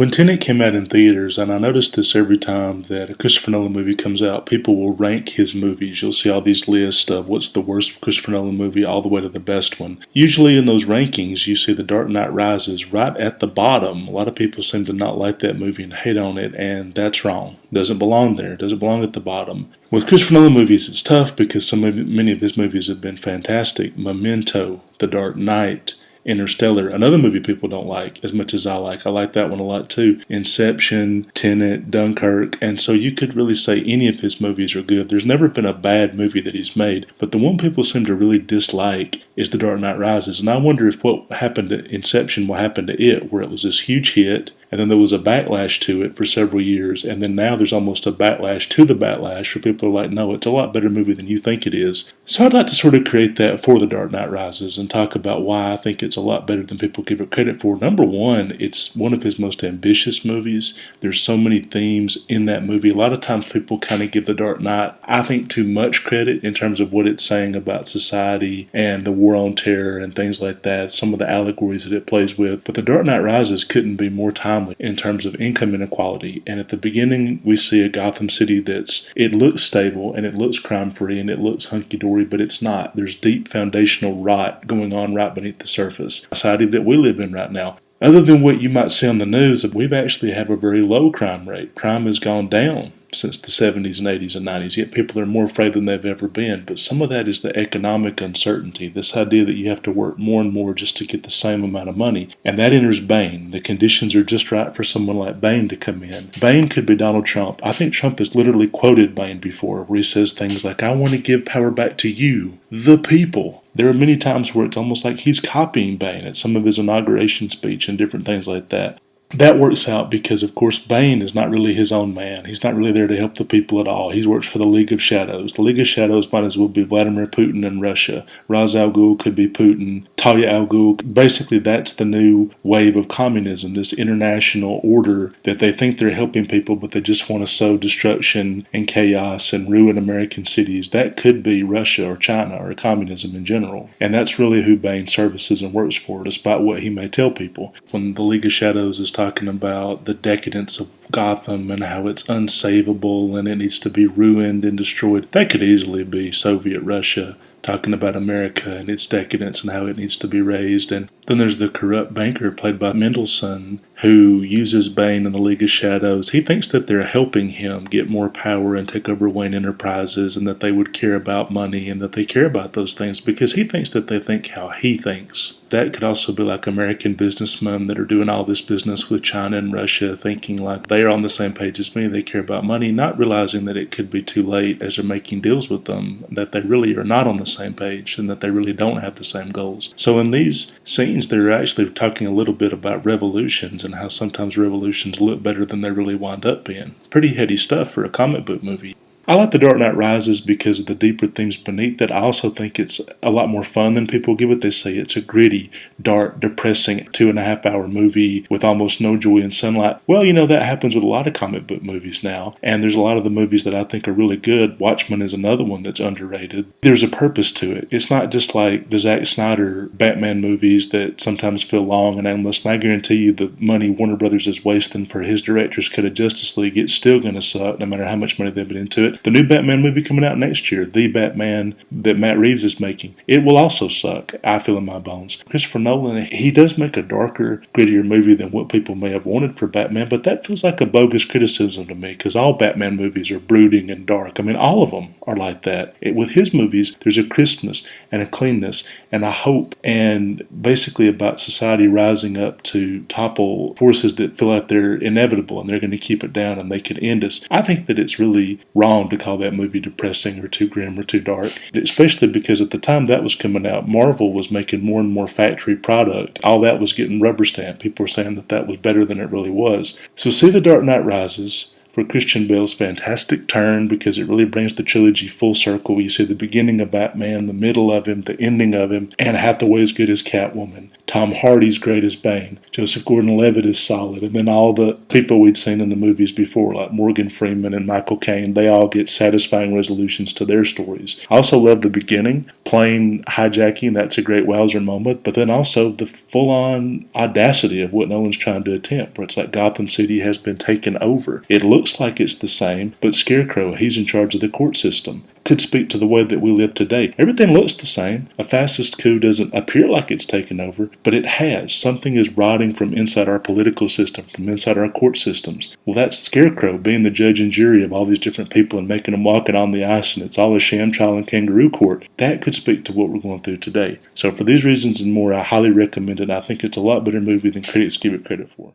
When Tenet came out in theaters, and I noticed this every time that a Christopher Nolan movie comes out, people will rank his movies. You'll see all these lists of what's the worst Christopher Nolan movie all the way to the best one. Usually in those rankings, you see The Dark Knight Rises right at the bottom. A lot of people seem to not like that movie and hate on it, and that's wrong. It doesn't belong there. It doesn't belong at the bottom. With Christopher Nolan movies, it's tough because many of his movies have been fantastic. Memento, The Dark Knight, Interstellar, another movie people don't like as much as I like. I like that one a lot too. Inception, Tenet, Dunkirk, and so you could really say any of his movies are good. There's never been a bad movie that he's made, but the one people seem to really dislike is The Dark Knight Rises, and I wonder if what happened to Inception will happen to it, where it was this huge hit, and then there was a backlash to it for several years, and then now there's almost a backlash to the backlash where people are like, no, it's a lot better movie than you think it is. So I'd like to sort of create that for The Dark Knight Rises and talk about why I think it's a lot better than people give it credit for. Number one, it's one of his most ambitious movies. There's so many themes in that movie. A lot of times people kind of give The Dark Knight, I think, too much credit in terms of what it's saying about society and the war on terror and things like that, some of the allegories that it plays with. But The Dark Knight Rises couldn't be more timely in terms of income inequality. And at the beginning, we see a Gotham City it looks stable and it looks crime-free and it looks hunky-dory, but it's not. There's deep foundational rot going on right beneath the surface. The society that we live in right now. Other than what you might see on the news, we've actually have a very low crime rate. Crime has gone down since the 70s and 80s and 90s, yet people are more afraid than they've ever been. But some of that is the economic uncertainty, this idea that you have to work more and more just to get the same amount of money. And that enters Bane. The conditions are just right for someone like Bane to come in. Bane could be Donald Trump. I think Trump has literally quoted Bane before, where he says things like, I want to give power back to you, the people. There are many times where it's almost like he's copying Bane at some of his inauguration speech and different things like that. That works out because, of course, Bane is not really his own man. He's not really there to help the people at all. He works for the League of Shadows. The League of Shadows might as well be Vladimir Putin in Russia. Ra's al Ghul could be Putin. Talia al Ghul. Basically, that's the new wave of communism, this international order that they think they're helping people, but they just want to sow destruction and chaos and ruin American cities. That could be Russia or China or communism in general. And that's really who Bane services and works for, despite what he may tell people. When the League of Shadows is talking about the decadence of Gotham and how it's unsavable and it needs to be ruined and destroyed, that could easily be Soviet Russia talking about America and its decadence and how it needs to be raised. And then there's the corrupt banker played by Mendelsohn who uses Bane in the League of Shadows. He thinks that they're helping him get more power and take over Wayne Enterprises and that they would care about money and that they care about those things because he thinks that they think how he thinks. That could also be like American businessmen that are doing all this business with China and Russia thinking like they're on the same page as me, they care about money, not realizing that it could be too late as they're making deals with them, that they really are not on the same page and that they really don't have the same goals. So in these scenes, they're actually talking a little bit about revolutions and how sometimes revolutions look better than they really wind up being. Pretty heady stuff for a comic book movie. I like The Dark Knight Rises because of the deeper themes beneath it. I also think it's a lot more fun than people give it. They say it's a gritty, dark, depressing 2.5-hour movie with almost no joy in sunlight. Well, that happens with a lot of comic book movies now, and there's a lot of the movies that I think are really good. Watchmen is another one that's underrated. There's a purpose to it. It's not just like the Zack Snyder Batman movies that sometimes feel long and endless, and I guarantee you the money Warner Brothers is wasting for his director's cut of Justice League, it's still going to suck no matter how much money they put into it. The new Batman movie coming out next year, the Batman that Matt Reeves is making, it will also suck, I feel in my bones. Christopher Nolan, he does make a darker, grittier movie than what people may have wanted for Batman, but that feels like a bogus criticism to me because all Batman movies are brooding and dark. I mean, all of them are like that. With his movies, there's a crispness and a cleanness and a hope and basically about society rising up to topple forces that feel like they're inevitable and they're going to keep it down and they can end us. I think that it's really wrong to call that movie depressing or too grim or too dark, especially because at the time that was coming out, Marvel was making more and more factory product. All that was getting rubber stamped. People were saying that that was better than it really was. So see The Dark Knight Rises for Christian Bale's fantastic turn because it really brings the trilogy full circle. You see the beginning of Batman, the middle of him, the ending of him, and Hathaway's good as Catwoman. Tom Hardy's great as Bane. Joseph Gordon-Levitt is solid. And then all the people we'd seen in the movies before, like Morgan Freeman and Michael Caine, they all get satisfying resolutions to their stories. I also love the beginning, plane hijacking. That's a great wowzer moment. But then also the full-on audacity of what Nolan's trying to attempt, where it's like Gotham City has been taken over. It looks like it's the same, but Scarecrow, he's in charge of the court system. Could speak to the way that we live today. Everything looks the same. A fascist coup doesn't appear like it's taken over, but it has. Something is rotting from inside our political system, from inside our court systems. Well, that's Scarecrow being the judge and jury of all these different people and making them walk it on the ice, and it's all a sham trial and kangaroo court. That could speak to what we're going through today. So for these reasons and more, I highly recommend it. I think it's a lot better movie than critics give it credit for.